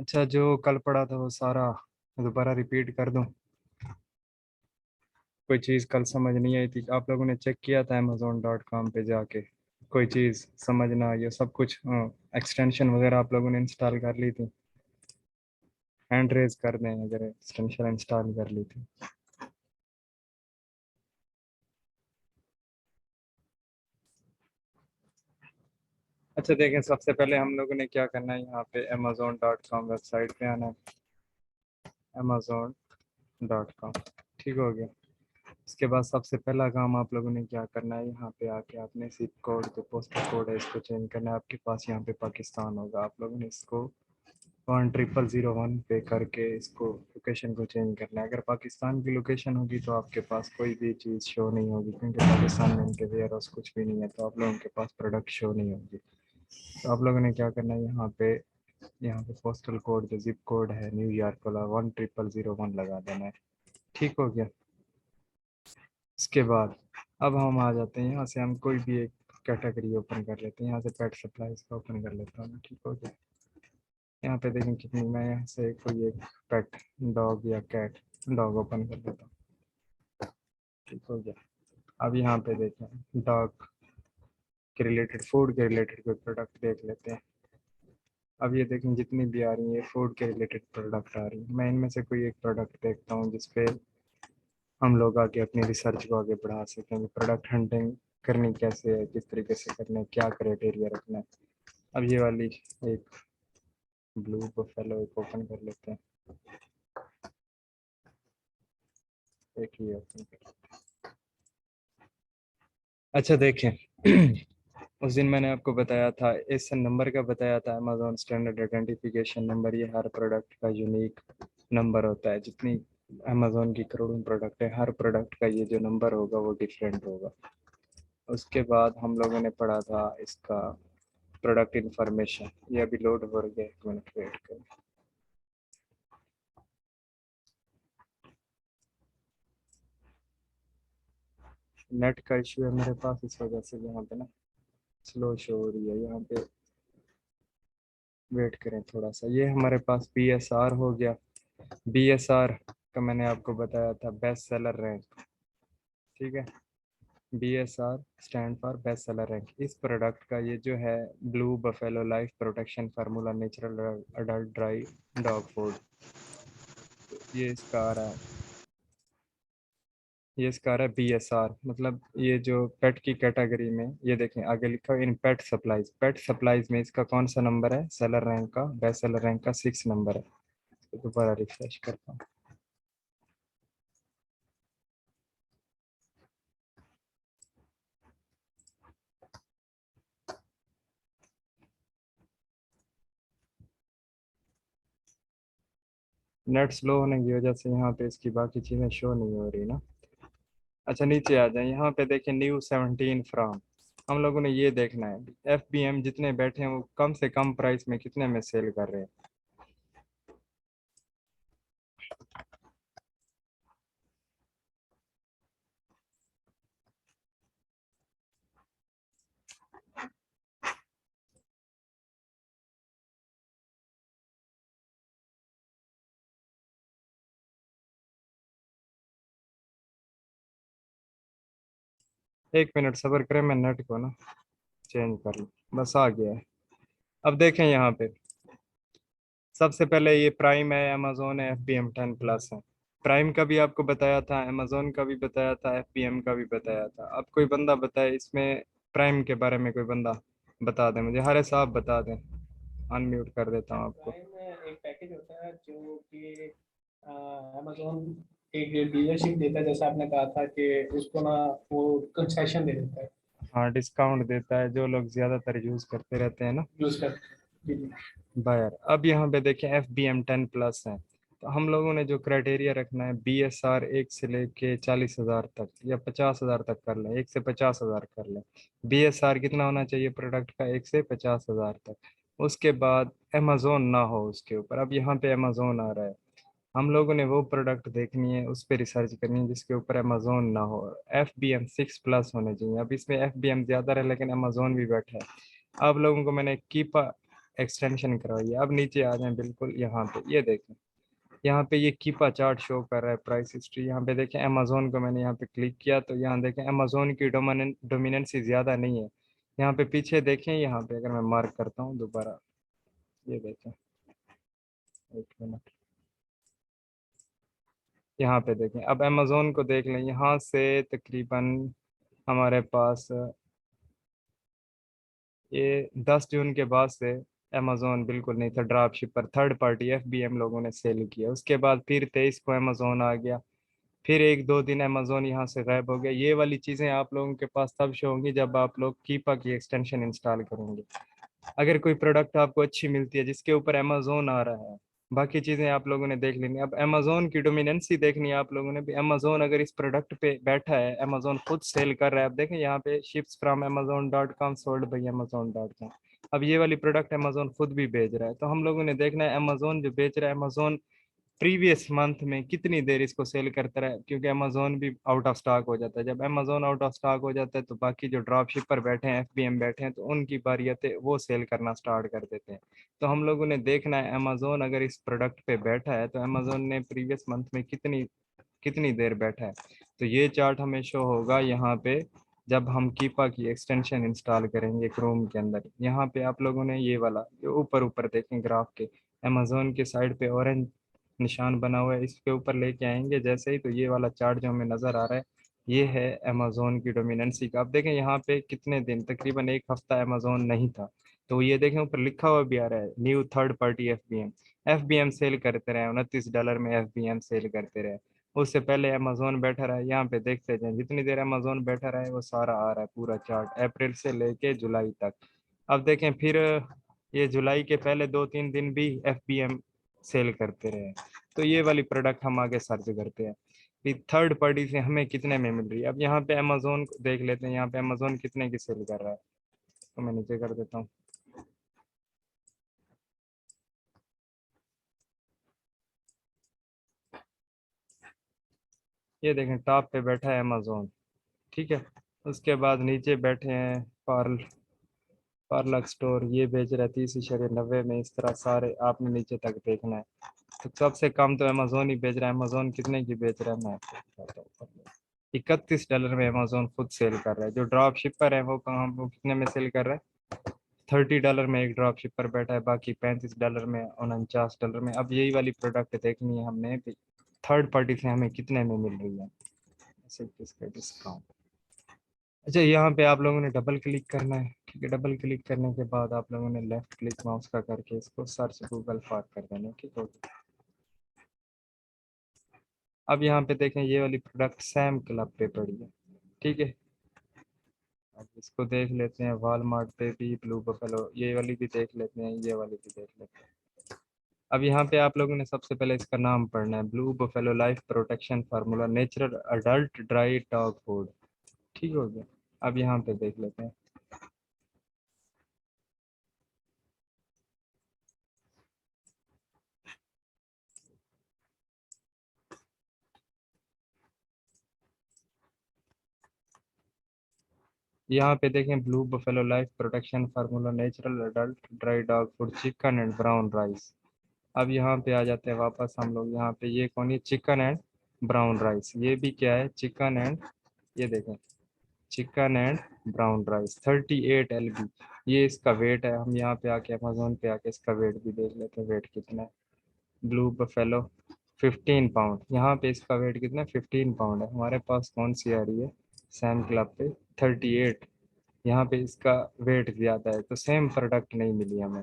अच्छा, जो कल पढ़ा था वो सारा दोबारा रिपीट कर दूं? कोई चीज़ कल समझ नहीं आई थी? आप लोगों ने चेक किया था amazon.com पे जाके? कोई चीज़ समझ ना आई हो? सब कुछ एक्सटेंशन वगैरह आप लोगों ने इंस्टॉल कर ली थी? हैंड रेज कर दें अगर एक्सटेंशन इंस्टॉल कर ली थी। अच्छा देखें, सबसे पहले हम लोगों ने क्या करना है, यहाँ पे amazon.com वेबसाइट पे आना है। amazon.com, ठीक हो गया। इसके बाद सबसे पहला काम आप लोगों ने क्या करना है, यहाँ पे आके आपने जिप कोड, जो पोस्टल कोड है, इसको चेंज करना है। आपके पास यहाँ पे पाकिस्तान होगा, आप लोगों ने इसको 10001 पे करके इसको लोकेशन को चेंज करना है। अगर पाकिस्तान की लोकेशन होगी तो आपके पास कोई भी चीज़ शो नहीं होगी, क्योंकि पाकिस्तान में उनके वेयर हाउस कुछ भी नहीं है, तो आप लोगों के पास प्रोडक्ट शो नहीं होगी। तो आप लोगों ने क्या करना है, यहाँ पे पोस्टल कोड, जो जिप कोड है न्यूयॉर्क वाला, 10001 लगा देना है। ठीक हो गया। इसके बाद अब हम आ जाते हैं, यहाँ से हम कोई भी एक कैटेगरी ओपन कर लेते हैं। यहाँ से पेट सप्लाईज का ओपन कर लेता हूँ। ठीक हो गया। यहाँ पे देखें कितनी, मैं यहाँ से कोई एक पेट डॉग या कैट डॉग ओपन कर लेता हूँ। ठीक हो गया। अब यहाँ पे देखें डॉग के रिलेटेड, फूड के रिलेटेड कोई प्रोडक्ट देख लेते हैं। अब ये देखें जितनी भी आ रही है फूड के रिलेटेड प्रोडक्ट आ रही है। मैं इनमें से कोई एक प्रोडक्ट देखता हूँ जिसपे हम लोग आगे अपनी रिसर्च को आगे बढ़ा सकें कि प्रोडक्ट हंटिंग करनी कैसे है, किस तरीके से करना है, क्या क्राइटेरिया रखना है। अब ये वाली एक ब्लू बफेलो एक ओपन कर लेते हैं। एक ही ओपन कर। अच्छा देखें उस दिन मैंने आपको बताया था, इस नंबर का बताया था, अमेजोन स्टैंडर्ड आइडेंटिफिकेशन नंबर। ये हर प्रोडक्ट का यूनिक नंबर होता है। जितनी अमेजोन की करोड़ों प्रोडक्ट है, हर प्रोडक्ट का ये जो नंबर होगा वो डिफरेंट होगा। उसके बाद हम लोगों ने पढ़ा था इसका प्रोडक्ट इंफॉर्मेशन। ये अभी लोड हो गया, एक मिनट वेट करें। नेट का इशू है मेरे पास, इस वजह से यहाँ पे ना स्लो शो हो रही है। यहाँ पे वेट करें थोड़ा सा। ये हमारे पास BSR हो गया। BSR का मैंने आपको बताया था बेस्ट सेलर रैंक। ठीक है, BSR stand for best seller rank. इस प्रोडक्ट का ये जो है blue buffalo life protection formula natural adult dry dog food, ये इसका आ रहा है। ये इसका आ रहा है BSR, मतलब ये जो पेट की कैटेगरी में, ये देखें आगे लिखा है इन पेट सप्लाईज। पेट सप्लाईज में इसका कौन सा नंबर है? सेलर रैंक का, बेस्ट सेलर रैंक का 6 नंबर है। तो दोबारा रिफ्रेश करता हूँ। नेट स्लो होने की वजह से यहाँ पे इसकी बाकी चीज़ें शो नहीं हो रही ना। अच्छा नीचे आ जाए, यहाँ पे देखें न्यू 17 फ्राम। हम लोगों ने ये देखना है FBM जितने बैठे हैं वो कम से कम प्राइस में कितने में सेल कर रहे हैं। एक मिनट सब्र करें, मैं नेट को ना चेंज कर लूँ। बस आ गया है। अब देखें यहाँ पे सबसे पहले ये प्राइम है, अमेजोन है, FBM 10 प्लस है। प्राइम का भी आपको बताया था, अमेजोन का भी बताया था, FBM का भी बताया था। अब कोई बंदा बताए इसमें प्राइम के बारे में, कोई बंदा बता दे मुझे। हरे साहब बता दें, अनम्यूट कर देता हूँ आपको। प्राइम में एक पैकेज होता है जो कि अमेजोन एक डीलरशिप देता है, जैसा आपने कहा था कि उसको ना वो कंसेशन दे देता है हाँ, डिस्काउंट देता है जो लोग ज्यादातर यूज करते रहते हैं ना, यूज करते हैं। जी जी। बायर। अब यहाँ पे देखें FBM 10 प्लस है, तो हम लोगों ने जो क्राइटेरिया रखना है BSR 1 से लेके 40,000 तक या 50,000 तक कर लें, 1 से 50,000 कर लें। BSR कितना होना चाहिए प्रोडक्ट का? 1 से 50,000 तक। उसके बाद अमेजोन ना हो उसके ऊपर। अब यहाँ पे अमेजोन आ रहा है, हम लोगों ने वो प्रोडक्ट देखनी है, उस पर रिसर्च करनी है जिसके ऊपर अमेजोन ना हो। FBM 6 प्लस होने चाहिए। अब इसमें FBM ज़्यादा है लेकिन अमेजोन भी बैठा है। आप लोगों को मैंने कीपा एक्सटेंशन करवाइए। अब नीचे आ जाएं बिल्कुल यहाँ पे, ये देखें यहाँ पे ये कीपा चार्ट शो कर रहा है, प्राइस हिस्ट्री। यहाँ पे देखें अमेजोन को मैंने यहाँ पे क्लिक किया तो यहाँ देखें अमेजोन की डोमिनेंसी ज़्यादा नहीं है। यहाँ पे पीछे देखें, यहाँ पे अगर मैं मार्क करता हूँ दोबारा, ये देखें, एक मिनट, यहाँ पे देखें, अब अमेजोन को देख लें, यहाँ से तकरीबन हमारे पास ये 10 जून के बाद से अमेजोन बिल्कुल नहीं था, ड्रॉप शिपर थर्ड पार्टी एफबीएम लोगों ने सेल किया। उसके बाद फिर 23 को अमेजोन आ गया, फिर एक दो दिन अमेजोन यहाँ से गायब हो गया। ये वाली चीज़ें आप लोगों के पास तब शो होंगी जब आप लोग कीपा की एक्सटेंशन इंस्टॉल करेंगे। अगर कोई प्रोडक्ट आपको अच्छी मिलती है जिसके ऊपर अमेजोन आ रहा है, बाकी चीज़ें आप लोगों ने देख लेनी। अब अमेजोन की डोमिनेंसी देखनी है आप लोगों ने भी। अमेजोन अगर इस प्रोडक्ट पे बैठा है, अमेजोन खुद सेल कर रहा है, अब देखें यहाँ पे ships from amazon.com sold by amazon.com। अब ये वाली प्रोडक्ट अमेजोन खुद भी बेच रहा है, तो हम लोगों ने देखना है अमेजोन जो बेच रहा है, अमेजोन प्रीवियस मंथ में कितनी देर इसको सेल करता रहा है, क्योंकि अमेजोन भी आउट ऑफ स्टॉक हो जाता है। जब अमेजोन आउट ऑफ स्टॉक हो जाता है तो बाकी जो ड्रॉप शिपर बैठे हैं, एफबीएम बैठे हैं, तो उनकी बारी आते है वो सेल करना स्टार्ट कर देते हैं। तो हम लोगों ने देखना है अमेजोन अगर इस प्रोडक्ट पे बैठा है तो अमेजोन ने प्रीवियस मंथ में कितनी कितनी देर बैठा है। तो ये चार्ट हमें शो होगा यहाँ पे जब हम कीपा की एक्सटेंशन इंस्टॉल करेंगे क्रोम के अंदर। यहाँ पे आप लोगों ने ये वाला जो ऊपर ऊपर देखें ग्राफ के, अमेजोन के साइड पे ऑरेंज निशान बना हुआ है, इसके ऊपर लेके आएंगे जैसे ही, तो ये वाला चार्ट जो हमें नज़र आ रहा है ये है अमेजोन की डोमिनेंसी का। आप देखें यहाँ पे कितने दिन, तकरीबन एक हफ्ता अमेजोन नहीं था, तो ये देखें ऊपर लिखा हुआ भी आ रहा है new third party FBM. FBM sell करते रहे, $29 में एफबीएम सेल करते रहे। उससे पहले अमेजोन बैठा रहा है, यहाँ पे देखते जाएं जितनी देर अमेजोन बैठा रहा है वो सारा आ रहा है पूरा चार्ट, अप्रैल से लेके जुलाई तक। अब देखें फिर ये जुलाई के पहले 2-3 दिन भी एफबीएम सेल करते रहे। तो ये वाली प्रोडक्ट हम आगे सर्च करते हैं कि थर्ड पार्टी से हमें कितने में मिल रही है। अब यहाँ पे अमेजोन को देख लेते हैं, यहाँ पे अमेजोन कितने की सेल कर रहा है, तो मैं नीचे कर देता हूँ। ये देखें टॉप पे बैठा है अमेजोन, ठीक है। उसके बाद नीचे बैठे हैं पार्लर स्टोर, ये बेच रहा है 30.90 में। इस तरह सारे आपने नीचे तक देखना है। तो सबसे कम तो अमेजोन ही बेच रहा है। अमेजोन कितने की बेच रहा है मैं आपको बताता हूँ। $31 में अमेजोन खुद सेल कर रहा है। जो ड्रॉप शिपर है वो कहाँ, वो कितने में सेल कर रहा है, $30 में एक ड्रॉप शिपर बैठा है, बाकी $35 में, $49 में। अब यही वाली प्रोडक्ट देखनी है हमने थर्ड पार्टी से हमें कितने में मिल रही है, ऐसे किसका डिस्काउंट। अच्छा, यहाँ पे आप लोगों ने डबल क्लिक करना है, ठीक है। डबल क्लिक करने के बाद आप लोगों ने लेफ्ट क्लिक माउस का करके इसको सर्च गूगल फॉर कर देना, ठीक है। अब यहाँ पे देखें ये वाली प्रोडक्ट सैम क्लब पे पड़ी है, ठीक है। अब इसको देख लेते हैं, वॉलमार्ट पे भी, ब्लू बफेलो ये वाली भी देख लेते हैं, ये वाली भी देख लेते हैं। अब यहाँ पे आप लोगों ने सबसे पहले इसका नाम पढ़ना है, blue buffalo life protection formula natural adult dry dog food, ठीक हो गया। अब यहाँ पे देख लेते हैं। यहाँ पे देखें blue buffalo life protection formula natural adult dry dog food chicken and brown rice. अब यहाँ पे आ जाते हैं वापस हम लोग, यहाँ पे ये कौन है, चिकन एंड ब्राउन राइस। ये भी क्या है, चिकन एंड, ये देखें chicken and brown rice 38 LB। ये इसका वेट है। हम यहाँ पे आके अमेजोन पे आके इसका वेट भी देख लेते हैं, वेट कितना है। ब्लू बफेलो 15 पाउंड, यहाँ पे इसका वेट कितना है, 15 पाउंड है। हमारे पास कौन सी आ रही है, सैम क्लब पे 38, यहाँ पे इसका वेट ज़्यादा है, तो सेम प्रोडक्ट नहीं मिली हमें।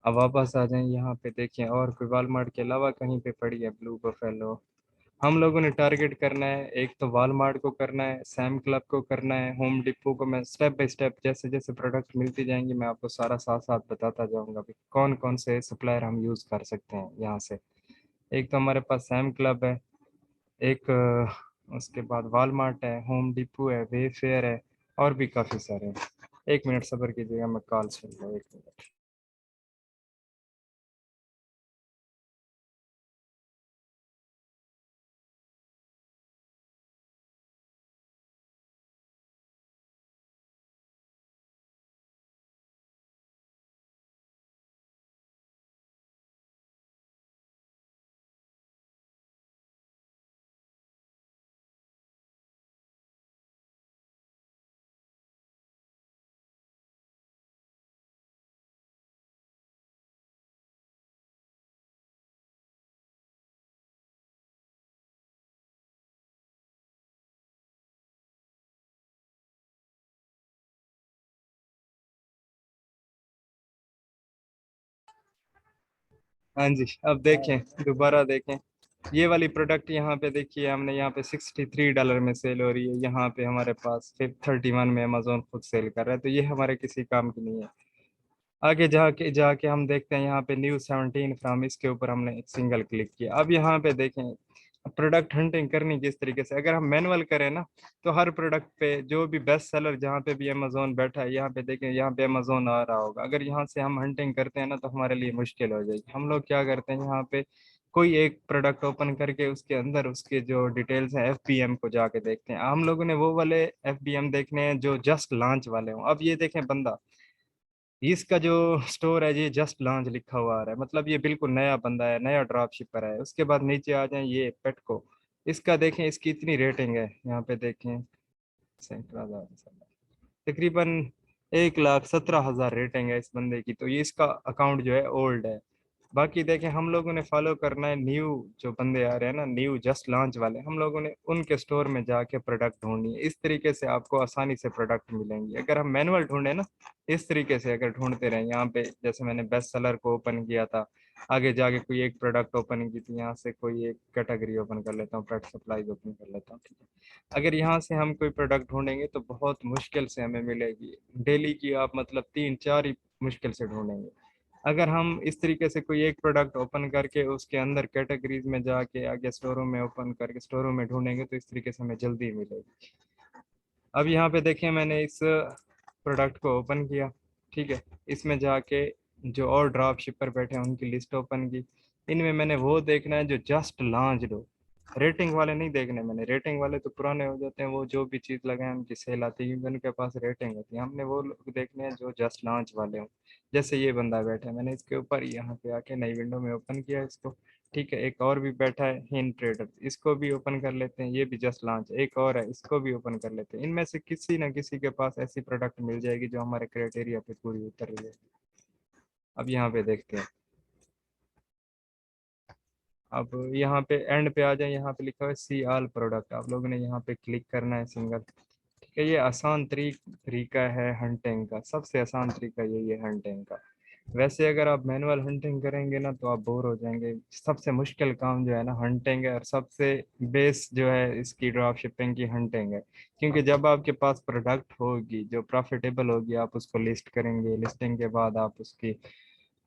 अब वापस आ जाएं, यहाँ पे देखें और कोई वॉलमार्ट के अलावा कहीं पे पड़ी है ब्लू बफेलो। हम लोगों ने टारगेट करना है, एक तो वॉलमार्ट को करना है, सैम क्लब को करना है, होम डिपो को। मैं स्टेप बाय स्टेप जैसे जैसे प्रोडक्ट मिलती जाएंगी मैं आपको सारा साथ साथ बताता जाऊंगा कि कौन कौन से सप्लायर हम यूज़ कर सकते हैं यहाँ से। एक तो हमारे पास सैम क्लब है, एक उसके बाद वॉलमार्ट है, होम डिपो है, वेफेयर है, और भी काफ़ी सारे हैं। 1 मिनट सब्र कीजिएगा, मैं कॉल सुन रहा हूँ, 1 मिनट। हाँ जी, अब देखें, दोबारा देखें, ये वाली प्रोडक्ट यहाँ पे देखिए, हमने यहाँ पे $63 में सेल हो रही है, यहाँ पे हमारे पास फिर 31 में अमेजोन खुद सेल कर रहा है, तो ये हमारे किसी काम की नहीं है। आगे जाके जाके हम देखते हैं यहाँ पे न्यू 17 फ्राम, इसके ऊपर हमने एक सिंगल क्लिक किया। अब यहाँ पे देखें प्रोडक्ट हंटिंग करनी किस तरीके से, अगर हम मैनुअल करें ना, तो हर प्रोडक्ट पे जो भी बेस्ट सेलर जहाँ पे भी अमेजोन बैठा है, यहाँ पे देखें, यहाँ पे अमेजोन आ रहा होगा। अगर यहाँ से हम हंटिंग करते हैं ना, तो हमारे लिए मुश्किल हो जाएगी। हम लोग क्या करते हैं, यहाँ पे कोई एक प्रोडक्ट ओपन करके उसके अंदर उसके जो डिटेल्स हैं एफबीएम को जाके देखते हैं। हम लोगों ने वो वाले एफबीएम देखने हैं जो जस्ट लॉन्च वाले हों। अब ये देखें बंदा, इसका जो स्टोर है ये जस्ट लॉन्च लिखा हुआ आ रहा है, मतलब ये बिल्कुल नया बंदा है, नया ड्रॉप शिपर है। उसके बाद नीचे आ जाए ये पेटको, इसका देखें, इसकी इतनी रेटिंग है, यहाँ पे देखें, 17,000 तकरीबन 1,17,000 रेटिंग है इस बंदे की। तो ये इसका अकाउंट जो है ओल्ड है। बाकी देखें, हम लोगों ने फॉलो करना है न्यू जो बंदे आ रहे हैं ना, न्यू जस्ट लॉन्च वाले, हम लोगों ने उनके स्टोर में जाके प्रोडक्ट ढूंढनी है। इस तरीके से आपको आसानी से प्रोडक्ट मिलेंगे। अगर हम मैनुअल ढूंढे ना, इस तरीके से अगर ढूंढते रहे, यहाँ पे जैसे मैंने बेस्ट सेलर को ओपन किया था, आगे जाके कोई एक प्रोडक्ट ओपन की थी, यहाँ से कोई एक कैटेगरी ओपन कर लेता हूँ, पेट सप्लाईज ओपन कर लेता हूँ, ठीक है। अगर यहाँ से हम कोई प्रोडक्ट ढूंढेंगे तो बहुत मुश्किल से हमें मिलेगी, डेली की आप मतलब 3-4 ही मुश्किल से ढूंढेंगे। अगर हम इस तरीके से कोई एक प्रोडक्ट ओपन करके उसके अंदर कैटेगरीज में जाके आगे स्टोरों में ओपन करके स्टोरों में ढूंढेंगे, तो इस तरीके से हमें जल्दी मिलेगी। अब यहाँ पे देखिए, मैंने इस प्रोडक्ट को ओपन किया, ठीक है। इसमें जाके जो और ड्रॉप शिपर बैठे हैं उनकी लिस्ट ओपन की। इनमें मैंने वो देखना है जो जस्ट लॉन्च हो, रेटिंग वाले नहीं देखने मैंने। रेटिंग वाले तो पुराने हो जाते हैं, वो जो भी चीज़ लगाए उनकी सेल आती है क्योंकि उनके पास रेटिंग होती है। हमने वो लोग देखने हैं जो जस्ट लॉन्च वाले हों। जैसे ये बंदा बैठा है, मैंने इसके ऊपर यहाँ पे आके नई विंडो में ओपन किया इसको, ठीक है। एक और भी बैठा है हिन ट्रेडर, इसको भी ओपन कर लेते हैं, ये भी जस्ट लॉन्च। एक और है, इसको भी ओपन कर लेते हैं। इनमें से किसी ना किसी के पास ऐसी प्रोडक्ट मिल जाएगी जो हमारे क्राइटेरिया पे पूरी उतर रही है। अब यहाँ पे देखते हैं, अब यहाँ पे एंड पे आ जाए, यहाँ पे लिखा हुआ है सी ऑल प्रोडक्ट, आप लोगों ने यहाँ पे क्लिक करना है सिंगल, ठीक है। ये आसान तरीका है हंटिंग का, सबसे आसान तरीका यही है हंटिंग का। वैसे अगर आप मैनुअल हंटिंग करेंगे ना तो आप बोर हो जाएंगे। सबसे मुश्किल काम जो है ना हंटिंग है, और सबसे बेस जो है इसकी ड्रॉप शिपिंग की हंटिंग है। क्योंकि जब आपके पास प्रोडक्ट होगी जो प्रॉफिटेबल होगी, आप उसको लिस्ट करेंगे, लिस्टिंग के बाद आप उसकी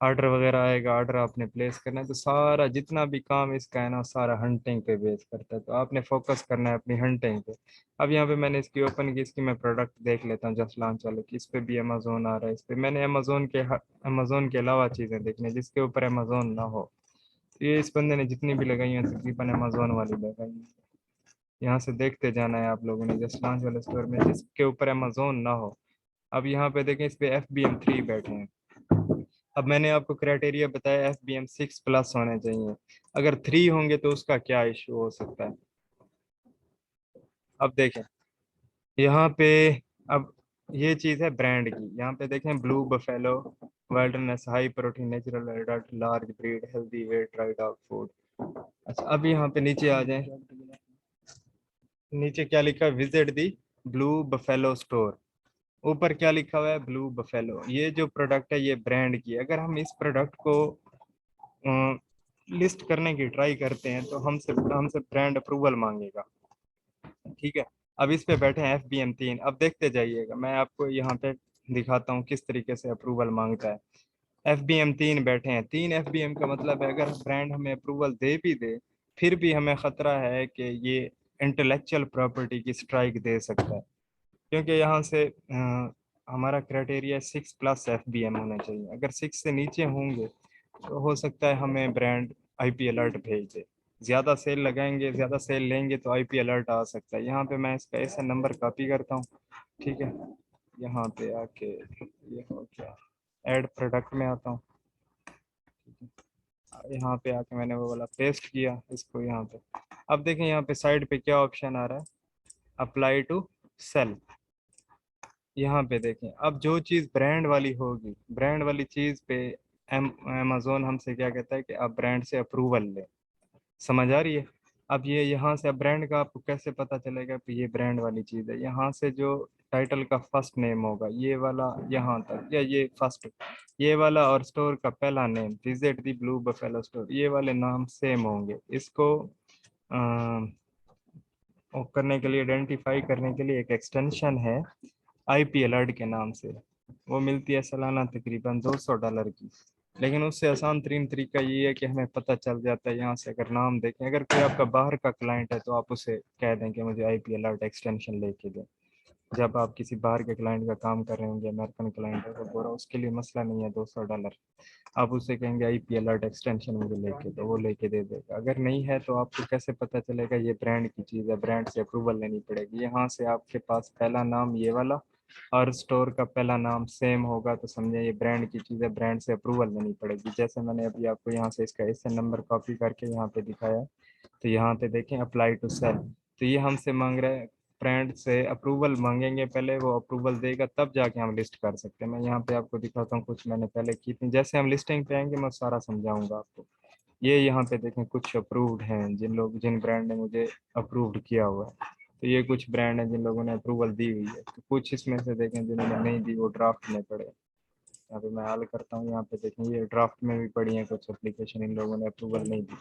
ऑर्डर वगैरह आएगा, ऑर्डर आपने प्लेस करना है, तो सारा जितना भी काम इसका है ना सारा हंटिंग पे बेस करता है। तो आपने फोकस करना है अपनी हंटिंग पे। अब यहाँ पे मैंने इसकी ओपन की, इसकी मैं प्रोडक्ट देख लेता हूँ जस्ट लॉन्च वाले की। इस पे भी अमेजोन आ रहा है, इस पे मैंने अमेजोन के अलावा चीज़ें देखनी है जिसके ऊपर अमेजोन ना हो। तो ये इस बंदे ने जितनी भी लगाई हैं तकरीबन अमेजोन वाली लगाई है। यहाँ से देखते जाना है आप लोगों ने जस्ट लॉन्च वाले स्टोर में जिसके ऊपर अमेजोन ना हो। अब यहाँ पे देखें, इस पे FBM3 बैठे हैं। अब मैंने आपको क्राइटेरिया बताया FBM6+ होने चाहिए, अगर 3 होंगे तो उसका क्या इशू हो सकता है। अब देखें यहाँ पे, अब ये चीज़ है ब्रांड की, यहाँ पे देखें blue buffalo wildness high protein natural adult large breed healthy weight dry dog food. अच्छा, अब यहाँ पे नीचे आ जाए, नीचे क्या लिखा है, विजिट दी ब्लू बफेलो स्टोर। ऊपर क्या लिखा हुआ है, ब्लू बफेलो। ये जो प्रोडक्ट है ये ब्रांड की है। अगर हम इस प्रोडक्ट को लिस्ट करने की ट्राई करते हैं तो हमसे ब्रांड अप्रूवल मांगेगा, ठीक है। अब इस पे बैठे हैं FBM3, अब देखते जाइएगा, मैं आपको यहाँ पे दिखाता हूँ किस तरीके से अप्रूवल मांगता है। FBM3 बैठे हैं, 3 FBM का मतलब है अगर ब्रांड हमें अप्रूवल दे भी दे, फिर भी हमें खतरा है कि ये इंटेलेक्चुअल प्रॉपर्टी की स्ट्राइक दे सकता है। क्योंकि यहाँ से हमारा क्राइटेरिया 6+ FBM होना चाहिए। अगर 6 से नीचे होंगे तो हो सकता है हमें ब्रांड IP अलर्ट भेज दे। ज़्यादा सेल लगाएंगे, ज़्यादा सेल लेंगे तो IP अलर्ट आ सकता है। यहाँ पे मैं इसका ऐसा नंबर कॉपी करता हूँ, ठीक है। यहाँ पे आके ये हो गया, ऐड प्रोडक्ट में आता हूँ, यहाँ पे आके मैंने वो वाला पेस्ट किया इसको यहाँ पे। अब देखें यहाँ पे साइड पे क्या ऑप्शन आ रहा है, अप्लाई टू सेल। यहाँ पे देखें, अब जो चीज़ ब्रांड वाली होगी, ब्रांड वाली चीज़ पे अमेजोन हमसे क्या कहता है कि आप ब्रांड से अप्रूवल लें। समझ आ रही है। अब ये यहाँ से अब ब्रांड का आपको कैसे पता चलेगा कि ये ब्रांड वाली चीज़ है, यहाँ से जो टाइटल का फर्स्ट नेम होगा ये वाला यहाँ तक, या ये फर्स्ट, ये वाला, और स्टोर का पहला नेम विजिट दी ब्लू बफेलो स्टोर, ये वाले नाम सेम होंगे। इसको वो करने के लिए, आइडेंटिफाई करने के लिए एक एक्सटेंशन है आईपी अलर्ट के नाम से। वो मिलती है सालाना तकरीबन $200 की। लेकिन उससे आसान तरीन तरीका ये है कि हमें पता चल जाता है यहाँ से, अगर नाम देखें, अगर कोई आपका बाहर का क्लाइंट है तो आप उसे कह दें कि मुझे आईपी अलर्ट एक्सटेंशन लेके दें। जब आप किसी बाहर के क्लाइंट का काम कर रहे होंगे, अमेरिकन क्लाइंट है, तो पूरा उसके लिए मसला नहीं है $200। आप उसे कहेंगे आईपी अलर्ट एक्सटेंशन मुझे लेके, तो वो लेके दे देगा। अगर नहीं है तो आपको कैसे पता चलेगा ये ब्रांड की चीज़ है, ब्रांड से अप्रूवल लेनी पड़ेगी। यहाँ से आपके पास पहला नाम ये वाला और स्टोर का पहला नाम सेम होगा तो समझे ये ब्रांड की चीज़ है, ब्रांड से अप्रूवल लेनी पड़ेगी। जैसे मैंने अभी आपको यहाँ से इसका एसएन नंबर कॉपी करके यहाँ पे दिखाया, तो यहाँ पे देखें अप्लाई टू सेल, तो ये हमसे मांग रहा है, ब्रांड से अप्रूवल मांगेंगे पहले, वो अप्रूवल देगा तब जाके हम लिस्ट कर सकते हैं। मैं यहाँ पे आपको दिखाता हूँ, कुछ मैंने पहले की थी, जैसे हम लिस्टिंग पे आएंगे मैं सारा समझाऊंगा आपको। ये यहाँ पे देखें कुछ अप्रूव्ड हैं, जिन ब्रांड ने मुझे अप्रूव्ड किया हुआ है। तो ये कुछ ब्रांड हैं जिन लोगों ने अप्रूवल दी हुई है, तो कुछ इसमें से देखें जिन्होंने नहीं दी, वो ड्राफ्ट में पड़े। यहाँ पे मैं हल करता हूँ, यहाँ पे देखें ये ड्राफ्ट में भी पड़ी है कुछ एप्लीकेशन, इन लोगों ने अप्रूवल नहीं दी।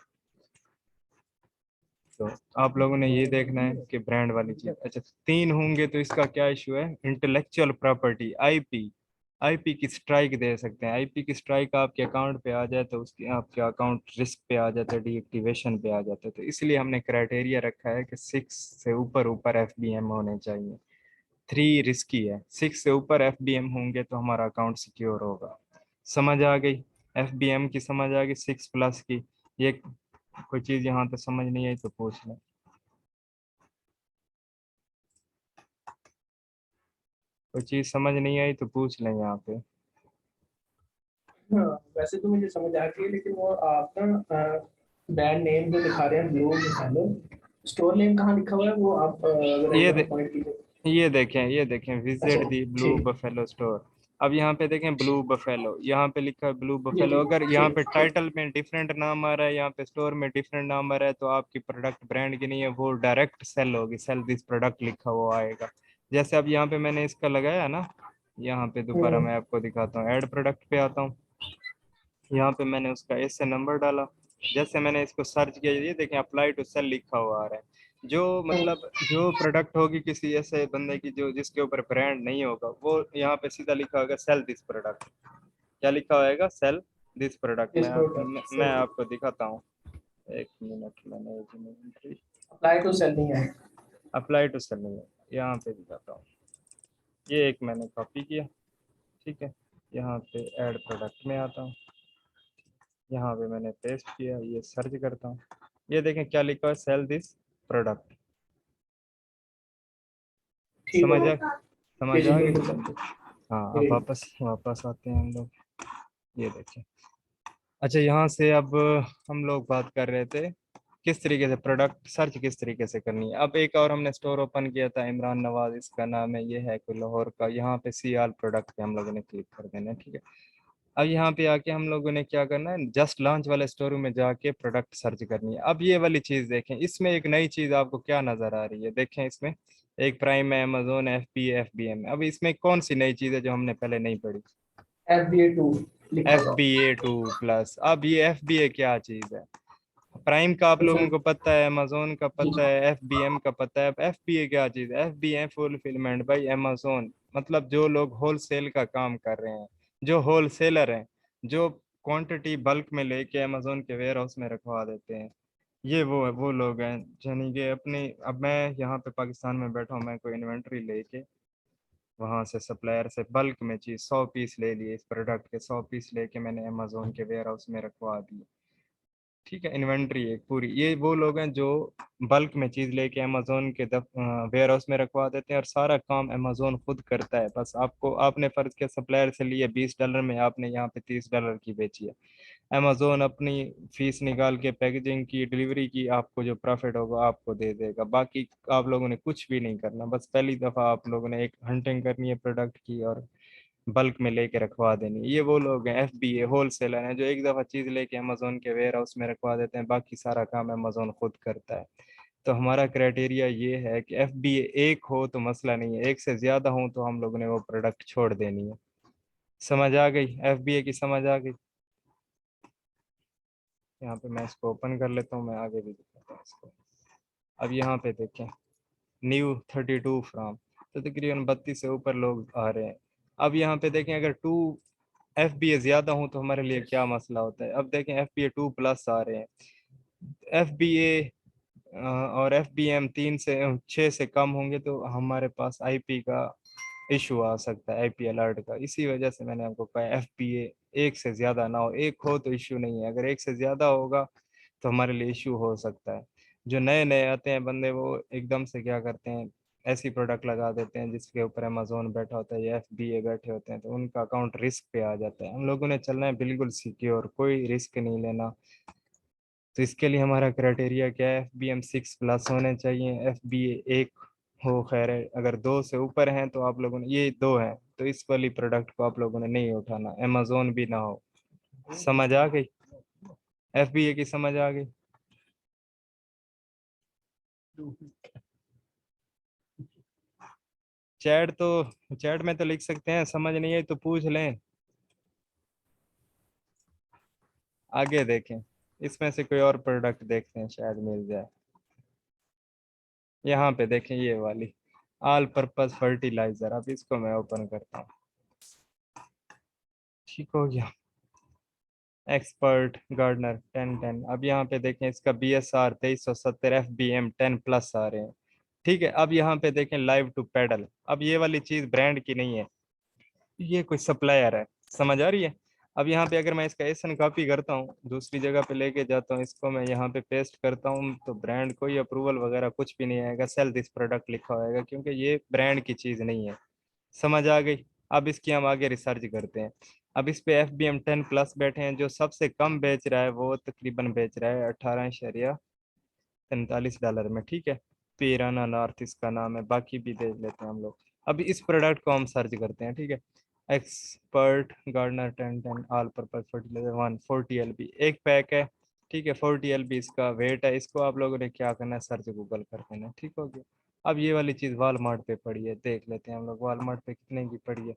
तो आप लोगों ने ये देखना है कि ब्रांड वाली चीज, अच्छा 3 होंगे तो इसका क्या इशू है, इंटेलेक्चुअल प्रॉपर्टी आईपी। आईपी की स्ट्राइक दे सकते हैं। आईपी की स्ट्राइक आपके अकाउंट पे आ जाए तो उसकी आपके अकाउंट रिस्क पे आ जाता है, डीएक्टिवेशन पे आ जाता है। तो इसलिए हमने क्राइटेरिया रखा है कि 6 से ऊपर ऊपर एफबीएम होने चाहिए। 3 रिस्की है, 6 से ऊपर एफबीएम होंगे तो हमारा अकाउंट सिक्योर होगा। समझ आ गई? एफबीएम की समझ आ गई, 6+ की। ये कोई चीज़ यहाँ पे समझ नहीं आई तो पूछ लें। कोई चीज़ समझ नहीं आई तो पूछ लें यहाँ पे। हाँ, वैसे तो मुझे समझ आ रही है, लेकिन वो आप ना ब्रांड नेम जो दिखा रहे हैं ब्लू हेलो, स्टोर नेम कहाँ लिखा हुआ है वो आप अगर एक ये दफा दे, पॉइंट कीजिए। ये देखें अच्छा, विजिट दी ब्लू ठीक। Buffalo store. अब यहाँ पे देखें ब्लू बफेलो, यहाँ पे लिखा है ब्लू जी जी, बफेलो। अगर यहाँ ठीक पे ठीक। टाइटल में डिफरेंट नाम आ रहा है, यहाँ पे स्टोर में डिफरेंट नाम आ रहा है, तो आपकी प्रोडक्ट ब्रांड की नहीं है, वो डायरेक्ट सेल होगी, सेल दिस प्रोडक्ट लिखा हुआ आएगा। जैसे अब यहाँ पे मैंने इसका लगाया ना, यहाँ पे दोबारा हम्म। मैं आपको दिखाता हूँ, ऐड प्रोडक्ट पे आता हूँ। यहाँ पे मैंने उसका ऐसे नंबर डाला, जैसे मैंने इसको सर्च किया, ये देखें अप्लाई टू सेल लिखा हुआ आ रहा है। जो मतलब जो प्रोडक्ट होगी किसी ऐसे बंदे की जो जिसके ऊपर ब्रांड नहीं होगा, वो यहाँ पे सीधा लिखा होगा सेल दिस प्रोडक्ट। क्या लिखा होगा? Sell this product. इस मैं प्रोडक्ट आपको दिखाता हूँ, एक मिनट, मैंने अप्लाई टू सेल नहीं है। अप्लाई टू सेल नहीं है, यहाँ पे दिखाता हूँ। ये एक मैंने कॉपी किया, ठीक है। यहाँ पे ऐड प्रोडक्ट में आता हूँ, यहाँ पे मैंने पेस्ट किया, ये सर्च करता हूँ, ये देखें क्या लिखा है, सेल दिस प्रोडक्ट। ठीक समझ है। आ जी समझ जी, आ गई? बिल्कुल समझे। हाँ, अब जी। वापस वापस आते हैं हम लोग, ये देखें। अच्छा, यहाँ से अब हम लोग बात कर रहे थे किस तरीके से प्रोडक्ट सर्च किस तरीके से करनी है। अब एक और हमने स्टोर ओपन किया था, इमरान नवाज इसका नाम है, ये है कोई लाहौर का। यहाँ पे सी आल प्रोडक्ट पे हम लोगों ने क्लिक कर देना है, ठीक है। अब यहाँ पे आके हम लोगों ने क्या करना है, जस्ट लॉन्च वाले स्टोर में जाके प्रोडक्ट सर्च करनी है। अब ये वाली चीज़ देखें, इसमें एक नई चीज़ आपको क्या नज़र आ रही है, देखें इसमें एक प्राइम है, अमेजोन, एफ बी एम है। अब इसमें कौन सी नई चीज़ है जो हमने पहले नहीं पढ़ी? FBA2 लिखा एफ हुआ। बी ए टू प्लस। अब ये एफ बी ए क्या चीज़ है? प्राइम का आप तो लोगों फिर को पता है, अमेजोन का जी पता है, एफ बी एम का पता है। एफ बी ए क्या चीज़ है? F B A fulfilment by Amazon. मतलब जो लोग होलसेल का काम कर रहे हैं, जो होलसेलर हैं, जो क्वांटिटी बल्क में लेके अमेजोन के वेयर हाउस में रखवा देते हैं, ये वो लोग हैं। यानी कि अपनी, अब मैं यहाँ पे पाकिस्तान में बैठा हूँ, मैं कोई इन्वेंट्री लेके वहां से सप्लायर से बल्क में चीज़ 100 पीस ले लिए, इस प्रोडक्ट के 100 पीस लेके मैंने अमेजोन के वेयर हाउस में रखवा दिए, ठीक है। इन्वेंट्री एक पूरी, ये वो लोग हैं जो बल्क में चीज़ लेके अमेजोन के वेयर हाउस में रखवा देते हैं, और सारा काम अमेजोन खुद करता है। बस आपको, आपने फर्ज के सप्लायर से लिए $20 में, आपने यहाँ पे $30 की बेची है। अमेजोन अपनी फीस निकाल के पैकेजिंग की, डिलीवरी की, आपको जो प्रॉफिट होगा आपको दे देगा। बाकी आप लोगों ने कुछ भी नहीं करना, बस पहली दफ़ा आप लोगों ने एक हंटिंग करनी है प्रोडक्ट की और बल्क में लेके रखवा देनी। ये वो लोग हैं एफ बी ए होलसेलर हैं, जो एक दफ़ा चीज़ लेके अमेजोन के वेयर हाउस में रखवा देते हैं, बाकी सारा काम अमेजोन खुद करता है। तो हमारा क्राइटेरिया ये है कि FBA एक हो तो मसला नहीं है, एक से ज़्यादा हो तो हम लोगों ने वो प्रोडक्ट छोड़ देनी है। समझ आ गई? FBA की समझ आ गई? यहाँ पे मैं इसको ओपन कर लेता हूँ, मैं आगे भी दिखाता हूँ इसको। अब यहाँ पे देखें, न्यू 32 फ्राम, तो तकरीबन 32 से ऊपर लोग आ रहे हैं। अब यहाँ पे देखें अगर 2 FBA ज़्यादा हो तो हमारे लिए क्या मसला होता है। अब देखें FBA 2+ आ रहे हैं, FBA और FBM 6 से कम होंगे तो हमारे पास IP का इशू आ सकता है, IP अलर्ट का। इसी वजह से मैंने आपको कहा FBA एक से ज़्यादा ना हो, एक हो तो इशू नहीं है, अगर एक से ज़्यादा होगा तो हमारे लिए इशू हो सकता है। जो नए नए आते हैं बंदे वो एकदम से क्या करते हैं, ऐसी प्रोडक्ट लगा देते हैं जिसके ऊपर अमेजोन बैठा होता है या FBA बैठे होते हैं, तो उनका अकाउंट रिस्क पे आ जाता है। हम लोगों ने चलना है बिल्कुल सिक्योर, कोई रिस्क नहीं लेना। तो इसके लिए हमारा क्राइटेरिया क्या है, FBM 6+ होने चाहिए, FBA एक हो खैर है, अगर 2 से ऊपर हैं तो आप लोगों ने, ये 2 हैं तो इस वाली प्रोडक्ट को आप लोगों ने नहीं उठाना, अमेजोन भी ना हो। समझ आ गई? FBA की समझ आ गई? चैट में तो लिख सकते हैं, समझ नहीं है तो पूछ लें। आगे देखें, इसमें से कोई और प्रोडक्ट देखते हैं, शायद मिल जाए। यहाँ पे देखें ये वाली ऑल पर्पस फर्टिलाइजर, अब इसको मैं ओपन करता हूँ। ठीक हो गया, एक्सपर्ट गार्डनर 1010। अब यहाँ पे देखें इसका BSR 2370, FBM 10+ आ रहे हैं। ठीक है, अब यहाँ पे देखें लाइव टू पेडल, अब ये वाली चीज ब्रांड की नहीं है, ये कोई सप्लायर है। समझ आ रही है? अब यहाँ पे अगर मैं इसका एसन कॉपी करता हूँ, दूसरी जगह पे लेके जाता हूँ, इसको मैं यहाँ पे पेस्ट करता हूँ, तो ब्रांड कोई अप्रूवल वगैरह कुछ भी नहीं आएगा, सेल दिस प्रोडक्ट लिखा होएगा, क्योंकि ये ब्रांड की चीज नहीं है। समझ आ गई? अब इसकी हम आगे रिसर्च करते हैं। अब इस पे FBM 10+ बैठे हैं, जो सबसे कम बेच रहा है वो तकरीबन बेच रहा है $18.43 में। ठीक है, पेराना नॉर्थ इसका नाम है, बाकी भी देख लेते हैं हम लोग। अभी इस प्रोडक्ट को हम सर्च करते हैं। ठीक है, expert gardener 1010 all purpose fertiliser 140 LB एक पैक है। ठीक है, 40 LB इसका वेट है। इसको आप लोगों ने क्या करना है, सर्च गूगल कर देना है। ठीक हो गया। अब ये वाली चीज़ वालमार्ट पे पड़ी है, देख लेते हैं हम लोग वालमार्ट पे कितने की पड़ी है।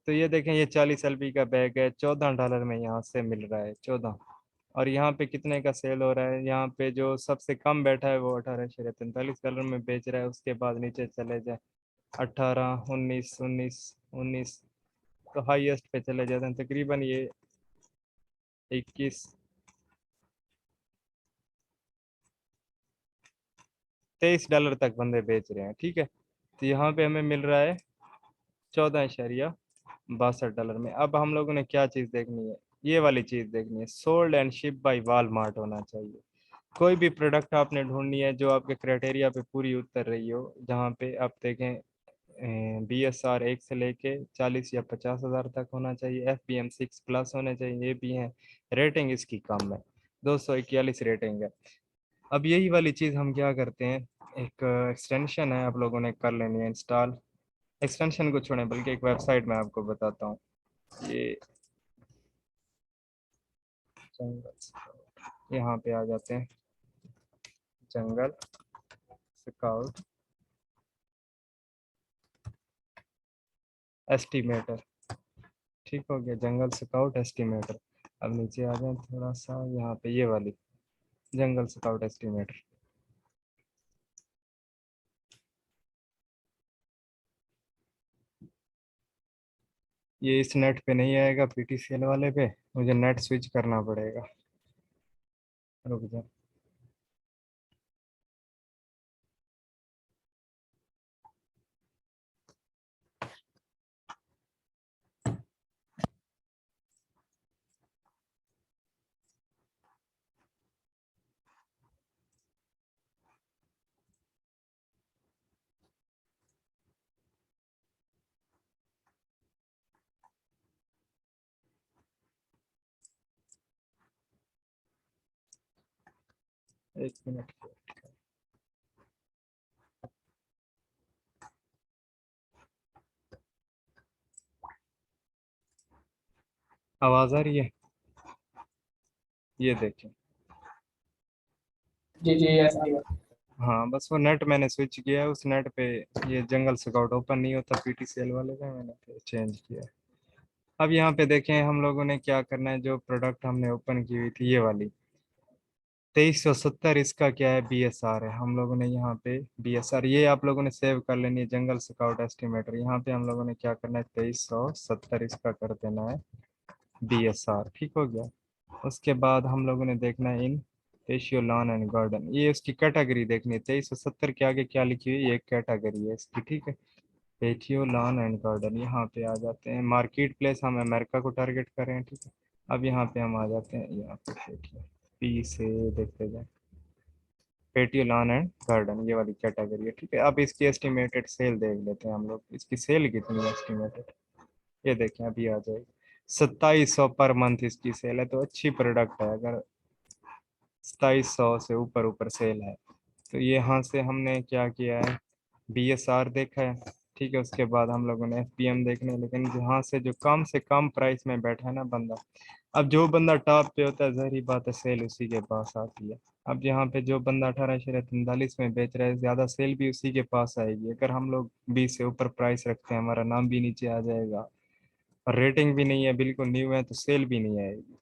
तो ये देखें, ये 40 LB का बैग है, $14 में यहाँ से मिल रहा है, 14। और यहाँ पे कितने का सेल हो रहा है, यहाँ पे जो सबसे कम बैठा है वो $18.43 में बेच रहा है। उसके बाद नीचे चले जाए, 18, 19, 19, 19, तो हाईएस्ट पे चले जाते हैं, तकरीबन ये 21, 23 डॉलर तक बंदे बेच रहे हैं। ठीक है, तो यहाँ पे हमें मिल रहा है $14.62 में। अब हम लोगों ने क्या चीज़ देखनी है, ये वाली चीज़ देखनी है, sold and ship by Walmart होना चाहिए। कोई भी प्रोडक्ट आपने ढूंढनी है जो आपके क्राइटेरिया पे पूरी उतर रही हो, जहाँ पे आप देखें BSR 1 से लेके 40 या 50 हज़ार तक होना चाहिए, FBM 6+ होने चाहिए, ये भी है। रेटिंग इसकी कम है, 241 रेटिंग है। अब यही वाली चीज़ हम क्या करते हैं, एक एक्सटेंशन है, आप लोगों ने कर लेनी है इंस्टॉल। एक्सटेंशन को छोड़ें, बल्कि एक वेबसाइट मैं आपको बताता हूँ। ये जंगल, यहाँ पे आ जाते हैं, जंगल स्काउट एस्टिमेटर। ठीक हो गया, जंगल स्काउट एस्टिमेटर। अब नीचे आ जाए थोड़ा सा, यहाँ पे ये वाली जंगल स्काउट एस्टिमेटर। ये इस नेट पे नहीं आएगा, PTCL वाले पे मुझे नेट स्विच करना पड़ेगा। रुक जा, एक मिनट। आवाज आ रही है? ये देखें, जी जी, यस आई बात। हाँ बस वो नेट मैंने स्विच किया है, उस नेट पे ये जंगल स्काउट ओपन नहीं होता पीटीसीएल वाले का, मैंने फिर चेंज किया है। अब यहाँ पे देखें हम लोगों ने क्या करना है, जो प्रोडक्ट हमने ओपन की हुई थी ये वाली 2370, इसका क्या है बीएसआर है, हम लोगों ने यहाँ पे बीएसआर ये आप लोगों ने सेव कर लेनी है, जंगल स्काउट एस्टिमेटर, यहाँ पे हम लोगों ने क्या करना है 2370 इसका कर देना है बीएसआर, ठीक हो गया। उसके बाद हम लोगों ने देखना है इन पेशियो लॉन एंड गार्डन, ये उसकी कैटेगरी देखनी है, 2370 के आगे क्या लिखी हुई है, ये कैटेगरी है इसकी, ठीक है। पेशियो लॉन एंड गार्डन, यहाँ पे आ जाते हैं, मार्केट प्लेस हम अमेरिका को टारगेट कर रहे हैं, ठीक है। अब यहाँ पे हम आ जाते हैं, यहाँ पे देखिए पी से देखते जाए, पेटियो लॉन एंड गार्डन ये वाली कैटेगरी है, ठीक है। अब इसकी एस्टिमेटेड सेल देख लेते हैं हम लोग, इसकी सेल कितनी है एस्टिमेटेड, ये देखें अभी आ जाएगी 2700 पर मंथ इसकी सेल है, तो अच्छी प्रोडक्ट है, अगर 2700 से ऊपर ऊपर सेल है तो ये यहाँ से हमने क्या किया है बीएसआर देखा है, ठीक है। उसके बाद हम लोगों ने एफपीएम देखने, लेकिन यहाँ से जो कम से कम प्राइस में बैठा है ना बंदा, अब जो बंदा टॉप पे होता है जहरी बात है सेल उसी के पास आती है। अब यहाँ पे जो बंदा 1843 में बेच रहा है, ज्यादा सेल भी उसी के पास आएगी, अगर हम लोग 20 से ऊपर प्राइस रखते हैं हमारा नाम भी नीचे आ जाएगा, और रेटिंग भी नहीं है, बिल्कुल न्यू है, तो सेल भी नहीं आएगी।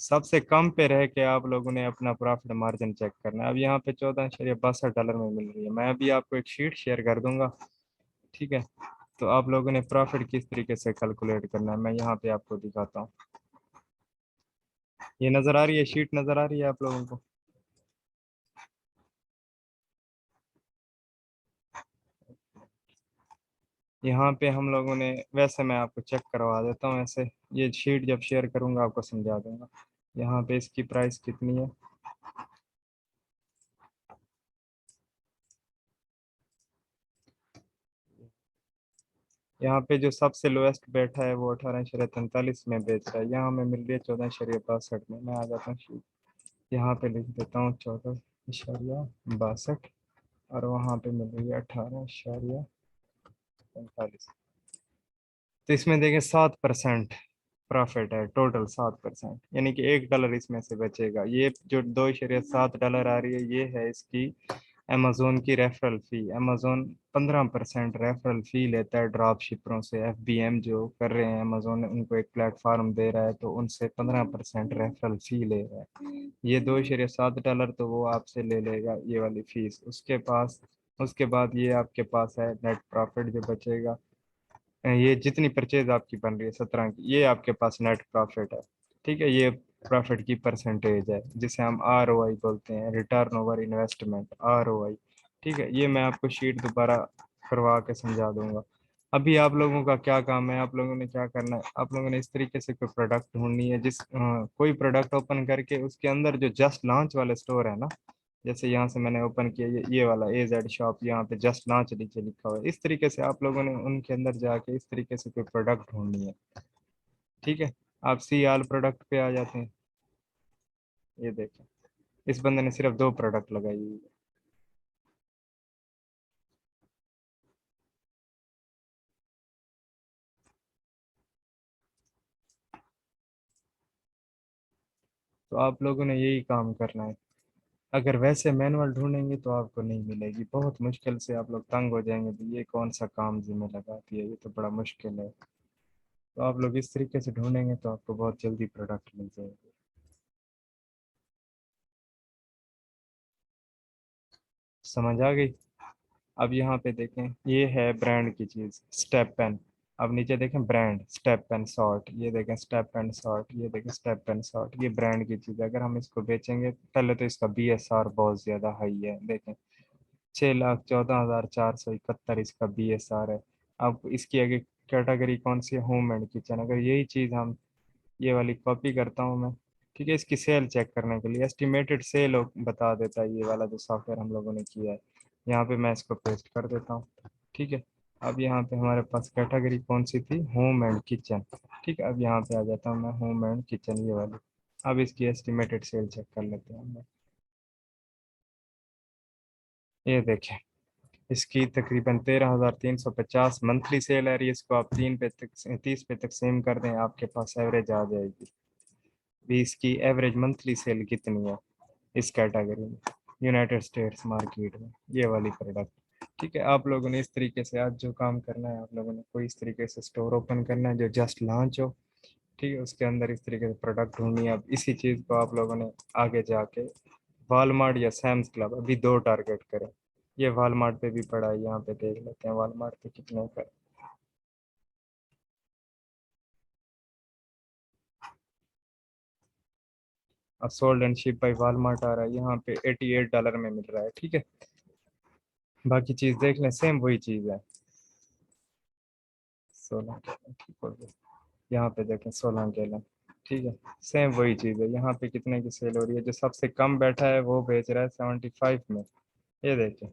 सबसे कम पे रह के आप लोगों ने अपना प्रॉफिट मार्जिन चेक करना है। अब यहाँ पे 14.62 में मिल रही है, मैं अभी आपको एक शीट शेयर कर दूंगा, ठीक है। तो आप लोगों ने प्रॉफिट किस तरीके से कैलकुलेट करना है मैं यहाँ पे आपको दिखाता हूँ। ये नजर आ रही है, शीट नजर आ रही है आप लोगों को? यहाँ पे हम लोगों ने, वैसे मैं आपको चेक करवा देता हूँ ऐसे, ये शीट जब शेयर करूंगा आपको समझा दूंगा। यहाँ पे इसकी प्राइस कितनी है, यहाँ पे जो सबसे लोएस्ट बैठा है वो 18.43 में बेच रहा है, यहाँ हमें मिल रही है 14.62 में। मैं आ जाता हूँ शीट, यहाँ पे लिख देता हूँ 14.62, और वहाँ पे मिल रही है 18.45। तो इसमें देखें 7% प्रॉफिट है, टोटल 7%, यानी कि $1 इसमें से बचेगा। ये जो $2.7 आ रही है ये है इसकी अमेजोन की referral fee. Amazon 15% referral fee लेता है ड्रॉप शिपरों से, एफबीएम जो कर रहे हैं अमेजोन ने उनको एक प्लेटफॉर्म दे रहा है तो उनसे 15% रेफरल फी ले रहा है। ये $2.7 तो वो आपसे ले लेगा ये वाली फीस, उसके पास, उसके बाद ये आपके पास है नेट प्रॉफिट जो बचेगा। ये जितनी परचेज आपकी बन रही है 17 की, ये आपके पास नेट प्रॉफिट है, ठीक है। ये प्रॉफिट की परसेंटेज है जिसे हम आरओआई बोलते हैं, रिटर्न ओवर इन्वेस्टमेंट, आरओआई, ठीक है। ये मैं आपको शीट दोबारा करवा के समझा दूंगा। अभी आप लोगों का क्या काम है, आप लोगों ने क्या करना है, आप लोगों ने इस तरीके से कोई प्रोडक्ट ढूंढनी है, कोई प्रोडक्ट ओपन करके उसके अंदर जो जस्ट लॉन्च वाले स्टोर है ना, जैसे यहाँ से मैंने ओपन किया ये वाला AZ शॉप, यहाँ पे जस्ट लॉन्च नीचे लिखा हुआ है, इस तरीके से आप लोगों ने उनके अंदर जाके इस तरीके से कोई प्रोडक्ट ढूंढनी है, ठीक है। आप सी आल प्रोडक्ट पे आ जाते हैं, ये देखें इस बंदे ने सिर्फ 2 प्रोडक्ट लगाई हुई है। तो आप लोगों ने यही काम करना है, अगर वैसे मैनुअल ढूंढेंगे तो आपको नहीं मिलेगी, बहुत मुश्किल से आप लोग तंग हो जाएंगे, भी ये कौन सा काम जिम्मे लगाती है, ये तो बड़ा मुश्किल है। तो आप लोग इस तरीके से ढूंढेंगे तो आपको बहुत जल्दी प्रोडक्ट मिल जाएगी। समझ आ गई? अब यहाँ पे देखें ये है ब्रांड की चीज़ स्टेप पेन, अब नीचे देखें ब्रांड स्टेप पेन शॉर्ट, ये देखें स्टेप पेन शॉर्ट, ये देखें स्टेप पेन शॉर्ट, ये ब्रांड की चीज़ है। अगर हम इसको बेचेंगे पहले तो इसका बीएसआर बहुत ज़्यादा हाई है, देखें 6,14,471 इसका बीएसआर है। अब इसकी आगे कैटेगरी कौन सी है, होम एंड किचन, अगर यही चीज़ हम, ये वाली कॉपी करता हूँ मैं, ठीक है। इसकी सेल चेक करने के लिए एस्टिमेटेड सेल बता देता है ये वाला जो सॉफ्टवेयर हम लोगों ने किया है, यहाँ पे मैं इसको पेस्ट कर देता हूँ, ठीक है। अब यहाँ पे हमारे पास कैटेगरी कौन सी थी, होम एंड किचन, ठीक है। अब यहाँ पे आ जाता हूँ मैं, होम एंड किचन ये वाली। अब इसकी एस्टिमेटेड सेल चेक कर लेते हैं हम, ये देखें इसकी तकरीबन 13,350 मंथली सेल है, इसको आप 30 पे तकसीम कर दें आपके पास एवरेज आ जाएगी भी। इसकी एवरेज मंथली सेल कितनी है इस कैटेगरी में, यूनाइटेड स्टेट्स मार्केट में, ये वाली प्रोडक्ट। ठीक है, आप लोगों ने इस तरीके से आज जो काम करना है, आप लोगों ने कोई इस तरीके से स्टोर ओपन करना है जो जस्ट लॉन्च हो। ठीक है, उसके अंदर इस तरीके से प्रोडक्ट ढूंढनी है। अब इसी चीज़ को आप लोगों ने आगे जाके वालमार्ट या सैम्स क्लब, अभी 2 टारगेट करें। ये वालमार्ट पे भी पड़ा है, यहाँ पे देख लेते हैं वालमार्ट पे कितने का। अब sold and ship by Walmart आ रहा है, यहाँ पे $88 में मिल रहा है। ठीक है, बाकी चीज़ देख लें, सेम वही चीज़ है। 16 ठीक हो गया, यहाँ पे देखें 16 गैलन। ठीक है, सेम वही चीज़ है। यहाँ पे कितने की सेल हो रही है, जो सबसे कम बैठा है वो बेच रहा है 75 में, ये देखें।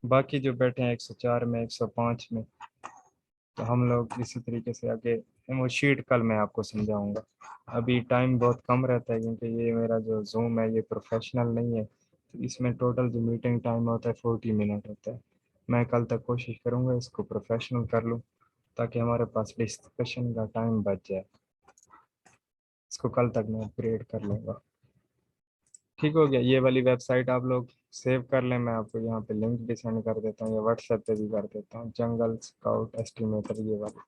बाकी जो बैठे हैं 104 में, 105 में। तो हम लोग इसी तरीके से आगे, वो शीट कल मैं आपको समझाऊंगा। अभी टाइम बहुत कम रहता है क्योंकि ये मेरा जो जूम है ये प्रोफेशनल नहीं है, तो इसमें टोटल जो मीटिंग टाइम होता है 40 मिनट होता है। मैं कल तक कोशिश करूँगा इसको प्रोफेशनल कर लूँ, ताकि हमारे पास डिस्कशन का टाइम बच जाए। इसको कल तक मैं अपग्रेड कर लूँगा। ठीक हो गया, ये वाली वेबसाइट आप लोग सेव कर लें, मैं आपको यहाँ पे लिंक भी सेंड कर देता हूँ या व्हाट्सएप पे भी कर देता हूँ। जंगल स्काउट एस्टिमेटर, ये वाली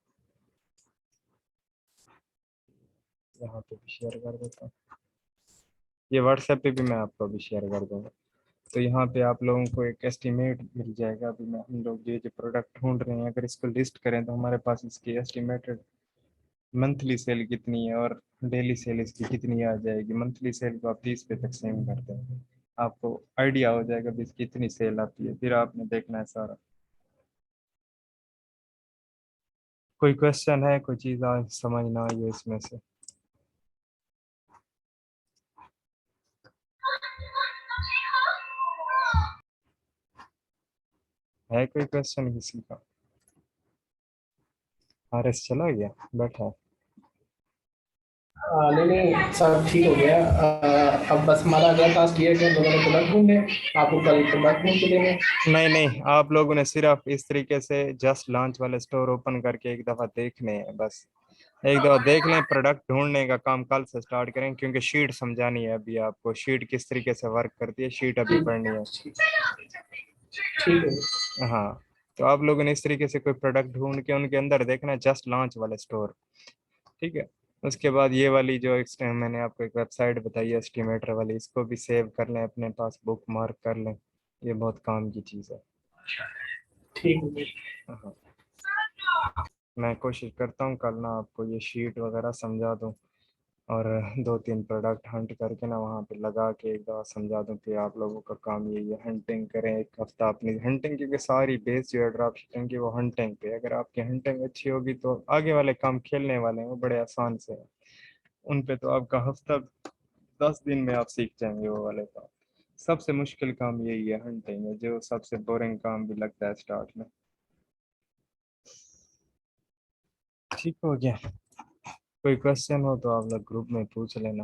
यहाँ पे भी शेयर कर देता हूँ। ये व्हाट्सएप पे भी मैं आपको अभी शेयर कर दूँगा। तो यहाँ पे आप लोगों को एक एस्टिमेट मिल जाएगा। अभी मैं, हम लोग ये जो प्रोडक्ट ढूंढ रहे हैं, अगर इसको लिस्ट करें तो हमारे पास इसकी एस्टिमेटेड मंथली सेल कितनी है और डेली सेल इसकी कितनी आ जाएगी। मंथली सेल को आप 30 पे तक सेम कर दें, आपको आइडिया हो जाएगा भी इसकी कितनी सेल आती है, फिर आपने देखना है सारा। कोई क्वेश्चन है, कोई चीज़ समझ ना आई है इसमें से? है कोई क्वेश्चन किसी का? RS चला गया, बैठा है। नहीं नहीं, सब ठीक हो गया। अब बस हमारा अगला टास्क ये है कि हम लोगों ने प्रोडक्ट ढूंढे, आपको कल प्रोडक्ट ढूंढ के देंगे। नहीं नहीं, आप लोगों ने सिर्फ इस तरीके से जस्ट लॉन्च वाले स्टोर ओपन करके एक दफ़ा देखने हैं बस। एक दफ़ा देख लें, प्रोडक्ट ढूंढने का काम कल से स्टार्ट करें, क्योंकि शीट समझानी है अभी आपको, शीट किस तरीके से वर्क करती है, शीट अभी ठीक पढ़नी है। ठीक है। हाँ, तो आप लोगों ने इस तरीके से कोई प्रोडक्ट ढूंढ के उनके अंदर देखना है, जस्ट लॉन्च वाले स्टोर। ठीक है, उसके बाद ये वाली जो मैंने आपको एक वेबसाइट बताई है एस्टिमेटर वाली, इसको भी सेव कर लें अपने पास, बुक मार्क कर लें, ये बहुत काम की चीज़ है। ठीक है। हाँ, मैं कोशिश करता हूँ कल ना आपको ये शीट वगैरह समझा दूँ, और 2-3 प्रोडक्ट हंट करके ना वहाँ पे लगा के एक बार समझा दूँ कि आप लोगों का काम यही है, हंटिंग करें एक हफ्ता अपनी हंटिंग, क्योंकि सारी बेस जो है ड्रॉप शिपिंग की वो हंटिंग पे। अगर आपकी हंटिंग अच्छी होगी तो आगे वाले काम खेलने वाले हैं वो बड़े आसान से हैं, उन पे तो आपका हफ्ता 10 दिन में आप सीख जाएंगे वो वाले काम। सबसे मुश्किल काम यही है, हंटिंग है, जो सबसे बोरिंग काम भी लगता है स्टार्ट में। ठीक हो गया, कोई क्वेश्चन हो तो आप लोग ग्रुप में पूछ लेना।